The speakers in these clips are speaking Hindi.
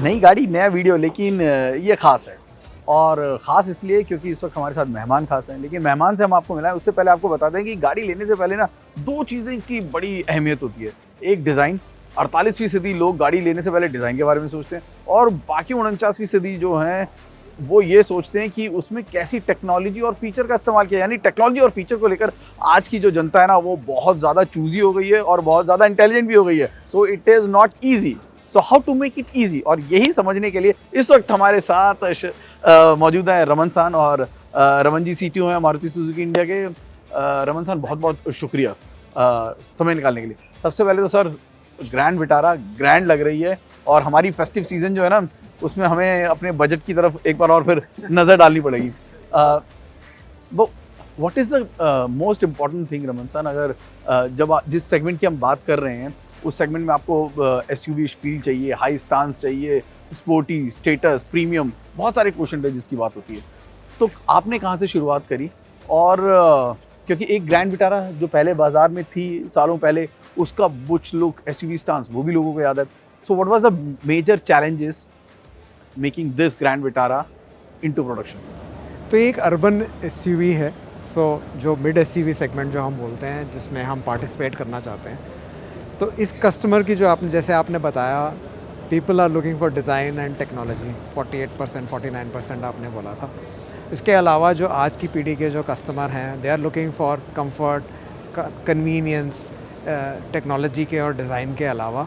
नई गाड़ी नया वीडियो, लेकिन ये खास है। और ख़ास इसलिए क्योंकि इस वक्त हमारे साथ मेहमान खास हैं। लेकिन मेहमान से हम आपको मिलाएं उससे पहले आपको बता दें कि गाड़ी लेने से पहले ना दो चीज़ें की बड़ी अहमियत होती है। एक डिज़ाइन, 48% लोग गाड़ी लेने से पहले डिज़ाइन के बारे में सोचते हैं, और बाकी 49% जो हैं वो ये सोचते हैं कि उसमें कैसी टेक्नोलॉजी और फीचर का इस्तेमाल किया। यानी टेक्नोलॉजी और फीचर को लेकर आज की जो जनता है ना, वो बहुत ज़्यादा चूजी हो गई है और बहुत ज़्यादा इंटेलिजेंट भी हो गई है। So it is not easy, so how to make it easy. और यही समझने के लिए इस वक्त हमारे साथ मौजूद हैं रमन सान, और रमन जी CTO हैं मारुति सुजुकी इंडिया के। रमन सान, बहुत बहुत शुक्रिया समय निकालने के लिए। सबसे पहले तो सर, ग्रैंड विटारा ग्रैंड लग रही है, और हमारी फेस्टिव सीज़न जो है ना, उसमें हमें अपने बजट की तरफ एक बार और फिर नज़र डालनी पड़ेगी। वो what is the most important thing Raman सान, अगर जब जिस सेगमेंट की हम बात कर रहे हैं उस सेगमेंट में आपको SUV फील चाहिए, हाई स्टांस चाहिए, स्पोर्टी, स्टेटस, प्रीमियम, बहुत सारे क्वेश्चन है जिसकी बात होती है। तो आपने कहाँ से शुरुआत करी? और क्योंकि एक ग्रैंड विटारा जो पहले बाजार में थी सालों पहले, उसका बुच लुक, SUV स्टांस, वो भी लोगों को याद है। So what was the major challenges making this Grand Vitara into production? तो एक अर्बन SUV है, जो मिड SUV सेगमेंट जो हम बोलते हैं, जिसमें हम पार्टिसिपेट करना चाहते हैं। तो इस कस्टमर की जो जैसे आपने बताया, people are looking for design and technology, 48% 49% आपने बोला था। इसके अलावा जो आज की पीढ़ी के जो कस्टमर हैं, they are looking for comfort, convenience, technology के और डिज़ाइन के अलावा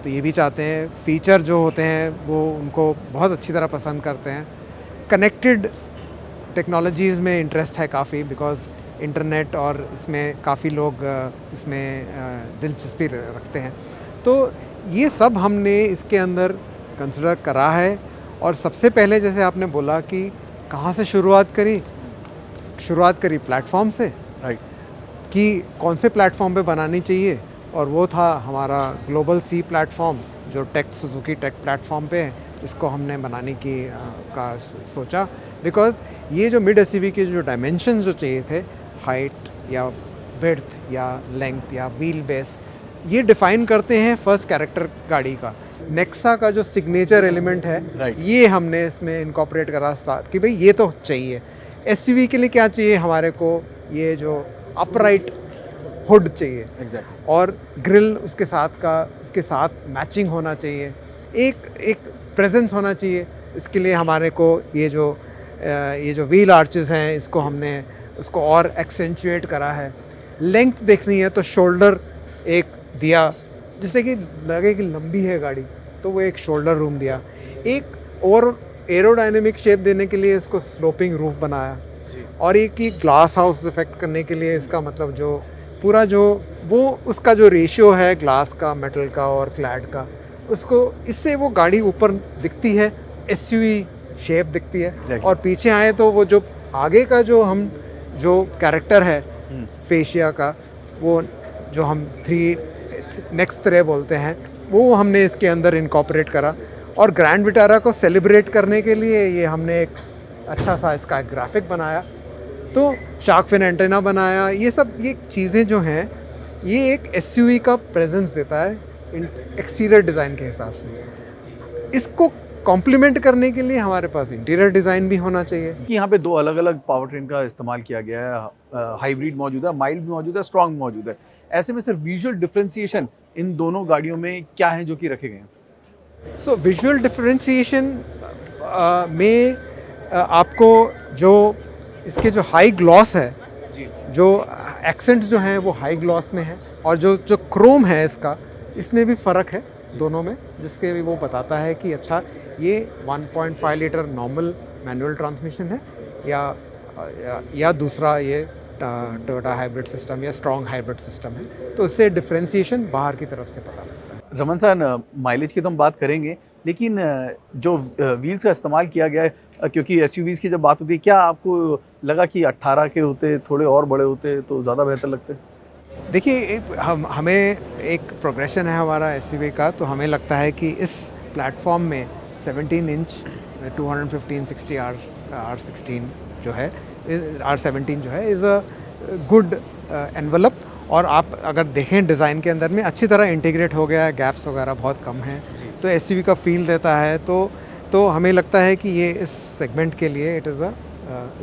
तो ये भी चाहते हैं फ़ीचर जो होते हैं वो उनको बहुत अच्छी तरह पसंद करते हैं। कनेक्टेड टेक्नोलॉजीज़ में इंटरेस्ट है काफ़ी, बिकॉज़ इंटरनेट और इसमें काफ़ी लोग इसमें दिलचस्पी रखते हैं। तो ये सब हमने इसके अंदर कंसिडर करा है। और सबसे पहले जैसे आपने बोला कि कहाँ से शुरुआत करी प्लेटफॉर्म से, राइट, कि कौन से प्लेटफॉर्म पे बनानी चाहिए, और वो था हमारा ग्लोबल C प्लेटफॉर्म, जो सुजुकी टेक प्लेटफॉर्म पे है। इसको हमने बनाने की का सोचा, बिकॉज़ ये जो मिड SUV के जो डायमेंशंस जो चाहिए थे, हाइट या विड्थ या लेंथ या व्हील बेस, ये डिफ़ाइन करते हैं फर्स्ट कैरेक्टर गाड़ी का। नेक्सा का जो सिग्नेचर एलिमेंट है, Right. ये हमने इसमें इनकॉर्पोरेट करा साथ कि भाई ये तो चाहिए। SUV के लिए क्या चाहिए हमारे को, ये जो अपराइट हुड चाहिए, एग्जैक्टली, और ग्रिल उसके साथ मैचिंग होना चाहिए, एक प्रेजेंस होना चाहिए। इसके लिए हमारे को ये जो व्हील आर्चेस हैं, इसको हमने उसको और एक्सेंचुएट करा है। लेंथ देखनी है तो शोल्डर एक दिया, जिससे कि लगे कि लंबी है गाड़ी, तो वो एक शोल्डर रूम दिया। एक और एरोडायनेमिक शेप देने के लिए इसको स्लोपिंग रूफ बनाया, और एक ही ग्लास हाउस इफेक्ट करने के लिए इसका मतलब जो पूरा जो वो उसका जो रेशियो है ग्लास का, मेटल का और क्लैड का, उसको इससे वो गाड़ी ऊपर दिखती है, SUV शेप दिखती है। Exactly. और पीछे आए तो वो जो आगे का जो कैरेक्टर है फेशिया का, वो जो हम 3 नेक्स्ट तरह बोलते हैं, वो हमने इसके अंदर इनकॉर्पोरेट करा। और ग्रैंड विटारा को सेलिब्रेट करने के लिए ये हमने एक अच्छा सा इसका ग्राफिक बनाया, तो शार्क फिन एंटेना बनाया। ये चीज़ें जो हैं, ये एक SUV का प्रेजेंस देता है एक्सटीरियर डिज़ाइन के हिसाब से। इसको कॉम्प्लीमेंट करने के लिए हमारे पास इंटीरियर डिज़ाइन भी होना चाहिए। कि यहाँ पे दो अलग अलग पावर ट्रेन का इस्तेमाल किया गया है। हाइब्रिड मौजूद है, माइल्ड भी मौजूद है, स्ट्रॉन्ग मौजूद है। ऐसे में सर विजुअल डिफरेंशिएशन इन दोनों गाड़ियों में क्या है जो कि रखे गए हैं? सो विजुअल डिफरेंशिएशन में आपको जो इसके जो हाई ग्लॉस है, जो एक्सेंट जो हैं वो हाई ग्लॉस में है, और जो क्रोम है इसमें भी फ़र्क है दोनों में, जिसके भी वो बताता है कि अच्छा ये 1.5 लीटर नॉर्मल मैनुअल ट्रांसमिशन है या दूसरा ये टोयोटा हाइब्रिड सिस्टम या स्ट्रॉन्ग हाइब्रिड सिस्टम है। तो इससे डिफरेंशिएशन बाहर की तरफ से पता लगता है। रमन सर, माइलेज की तो हम बात करेंगे, लेकिन जो व्हील्स का इस्तेमाल किया गया है, क्योंकि SUVs की जब बात होती है, क्या आपको लगा कि 18 के होते, थोड़े और बड़े होते तो ज़्यादा बेहतर लगते? देखिए, हमें एक प्रोग्रेशन है हमारा SUV का, तो हमें लगता है कि इस प्लेटफॉर्म में 17 इंच 215/60 R16 जो है, R17 जो है, इज़ अ गुड एनवलप। और आप अगर देखें डिज़ाइन के अंदर में अच्छी तरह इंटीग्रेट हो गया है, गैप्स वगैरह बहुत कम हैं, तो एसयूवी का फील देता है, तो हमें लगता है कि ये इस सेगमेंट के लिए it is a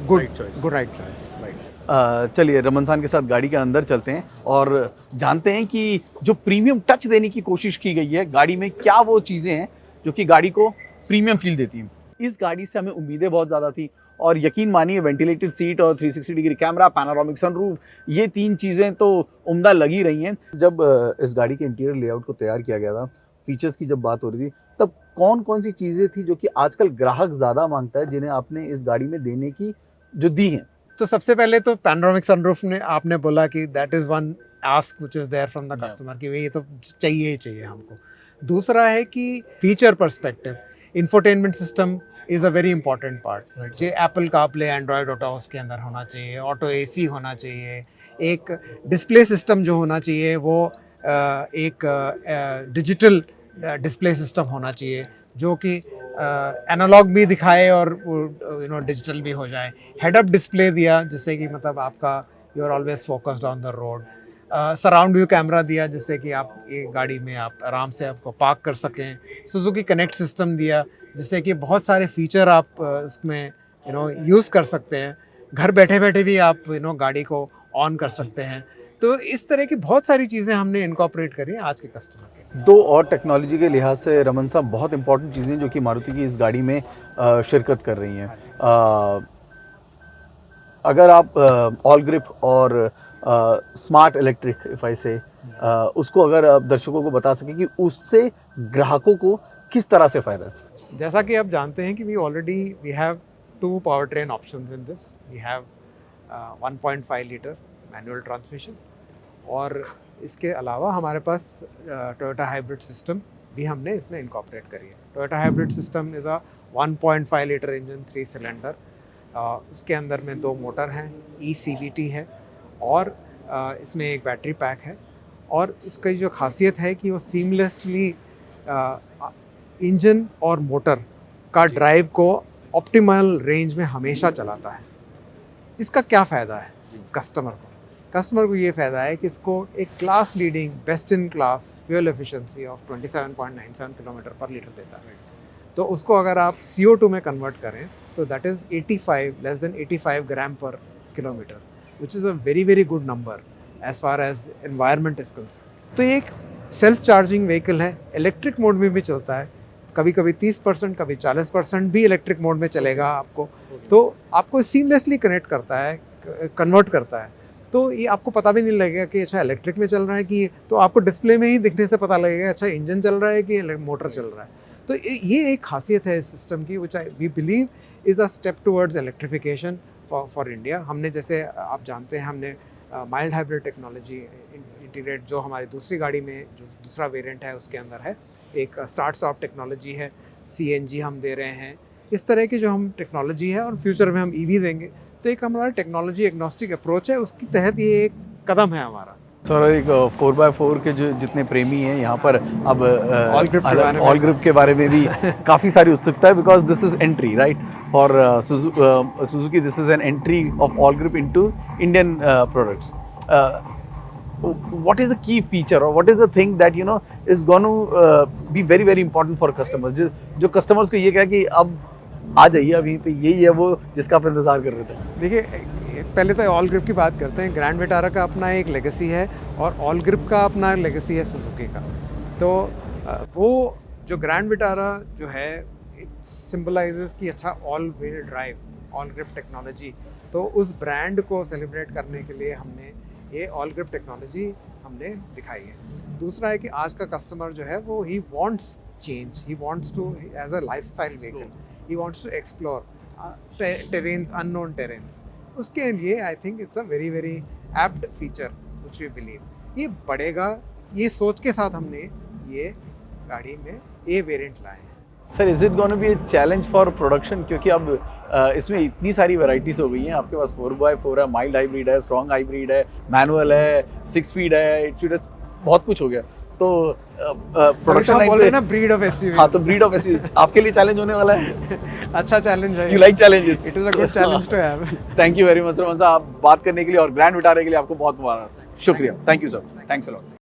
good right choice. चलिए रमन साहब के साथ गाड़ी के अंदर चलते हैं और जानते हैं कि जो प्रीमियम टच देने की कोशिश की गई है गाड़ी में, क्या वो चीज़ें हैं जो कि गाड़ी को प्रीमियम फील देती हैं। इस गाड़ी से हमें उम्मीदें बहुत ज़्यादा थी और यकीन मानिए वेंटिलेटेड सीट और 360 डिग्री कैमरा, पैनोरामिक सनरूफ, ये 3 चीज़ें तो उम्दा लगी रही हैं। जब इस गाड़ी के इंटीरियर लेआउट को तैयार किया गया था, फीचर्स की जब बात हो रही थी, तब कौन कौन सी चीज़ें थी जो कि आजकल ग्राहक ज़्यादा मांगता है, जिन्हें आपने इस गाड़ी में देने की जो दी हैं? तो सबसे पहले तो पैनोरामिक सनरूफ ने आपने बोला कि that is one ask which is there from the customer कि ये तो चाहिए ही चाहिए हमको। दूसरा है कि feature perspective, infotainment system is a very important part. जो एप्पल कारप्ले, एंड्रॉयड ऑटो उसके अंदर होना चाहिए, ऑटो एसी होना चाहिए, एक डिस्प्ले सिस्टम जो होना चाहिए वो एक डिजिटल डिस्प्ले सिस्टम होना चाहिए जो कि एनालॉग भी दिखाए और डिजिटल भी हो जाए। हेड अप डिस्प्ले दिया जिससे कि मतलब आपका you are always focused on the road. Surround view camera दिया जिससे कि आप ये गाड़ी में आप आराम से आपको पार्क कर सकें। सुजुकी कनेक्ट सिस्टम दिया जिससे कि बहुत सारे फीचर आप इसमें यूज़ कर सकते हैं। घर बैठे बैठे भी आप गाड़ी को ऑन कर सकते हैं। तो इस तरह की बहुत सारी चीज़ें हमने इनकॉर्पोरेट करी हैं आज के कस्टमर के। 2 और टेक्नोलॉजी के लिहाज से रमन साहब बहुत इंपॉर्टेंट चीज़ें जो कि मारुति की इस गाड़ी में शिरकत कर रही हैं। अगर आप ऑल ग्रिप और स्मार्ट इलेक्ट्रिक इफ़ आई से उसको अगर आप दर्शकों को बता सकें कि उससे ग्राहकों को किस तरह से फ़ायदा है। जैसा कि आप जानते हैं कि we have 2 power train options in this. We have 1.5 litre manual transmission और इसके अलावा हमारे पास टोयोटा हाइब्रिड सिस्टम भी हमने इसमें इनकॉर्पोरेट करी है। Toyota hybrid system is a 1.5 litre engine 3 cylinder. उसके अंदर में 2 मोटर हैं, ECVT है और इसमें एक बैटरी पैक है। और इसकी जो खासियत है कि वो सीमलेसली इंजन और मोटर का ड्राइव को ऑप्टिमल रेंज में हमेशा चलाता है। इसका क्या फ़ायदा है कस्टमर को ये फ़ायदा है कि इसको एक class leading best in class fuel efficiency of 27.97 kilometre पर लीटर देता है। तो उसको अगर आप CO2 में कन्वर्ट करें तो that is 85 gram per kilometre, which is a very very good number as far as environment is concern. तो ये एक सेल्फ चार्जिंग व्हीकल है, इलेक्ट्रिक मोड में भी चलता है। कभी कभी 30%, कभी 40% भी इलेक्ट्रिक मोड में चलेगा आपको। तो आपको सीमलेसली कन्वर्ट करता है। तो ये आपको पता भी नहीं लगेगा कि अच्छा इलेक्ट्रिक में चल रहा है कि, तो आपको डिस्प्ले में ही दिखने से पता लगेगा अच्छा इंजन चल रहा है कि मोटर चल रहा है। तो ये एक खासियत है इस सिस्टम की which we believe is a step towards electrification for India. हमने जैसे आप जानते हैं हमने माइल्ड हाइब्रिड टेक्नोलॉजी इंटीग्रेट जो हमारी दूसरी गाड़ी में जो दूसरा वेरिएंट है उसके अंदर है। एक स्टार्ट स्टॉप टेक्नोलॉजी है, CNG हम दे रहे हैं। इस तरह की जो हम टेक्नोलॉजी है और फ्यूचर में हम EV देंगे। तो एक हमारा टेक्नोलॉजी एग्नोस्टिक अप्रोच है, उसकी तहत ये एक कदम है हमारा। सर एक 4x4 के जो जितने प्रेमी हैं यहाँ पर अब ऑल ग्रिप के बारे में भी काफ़ी सारी उत्सुकता है, because this is entry right for Suzuki, this is an entry of all grip into Indian products. what is the key feature or what is the thing that is going to be very very important for customers, जो customers को ये कहा कि अब आ जाइए अभी पे यही है वो जिसका आप इंतज़ार कर रहे थे। देखिए पहले तो ऑल ग्रिप की बात करते हैं। ग्रैंड विटारा का अपना एक लेगेसी है और ऑल ग्रिप का अपना लेगेसी है सुजुकी का। तो वो जो ग्रैंड विटारा जो है इट सिंबलाइजेस कि अच्छा all wheel drive, all grip technology. तो उस ब्रांड को सेलिब्रेट करने के लिए हमने ये ऑल ग्रिप टेक्नोलॉजी हमने दिखाई है। दूसरा है कि आज का कस्टमर जो है वो he wants change, he wants to as a lifestyle vehicle, he wants to explore terrains, unknown terrains. उसके लिए I think it's a very very apt feature which we believe ये बढ़ेगा। ये सोच के साथ हमने ये गाड़ी में ये वेरिएंट लाए हैं। Sir is it gonna be a challenge for production, क्योंकि अब इसमें इतनी सारी वैरायटीज़ हो गई हैं। आपके पास 4x4 है, माइल्ड हाइब्रिड है, स्ट्रॉन्ग हाइब्रिड है, मैनुअल है, 6 स्पीड है, 8 स्पीड है, बहुत कुछ हो गया। तो प्रोडक्शन लाइन बोल रहे ना ब्रीड ऑफ एसयूवी। हाँ, तो ब्रीड ऑफ एसयूवी आपके लिए चैलेंज होने वाला है। अच्छा चैलेंज है। You like challenges? It is a good challenge to have. Thank you very much Raman साहब, आप बात करने के लिए और ग्रैंड विटारा के लिए आपको बहुत बहुत शुक्रिया। Thank you sir, thanks a lot.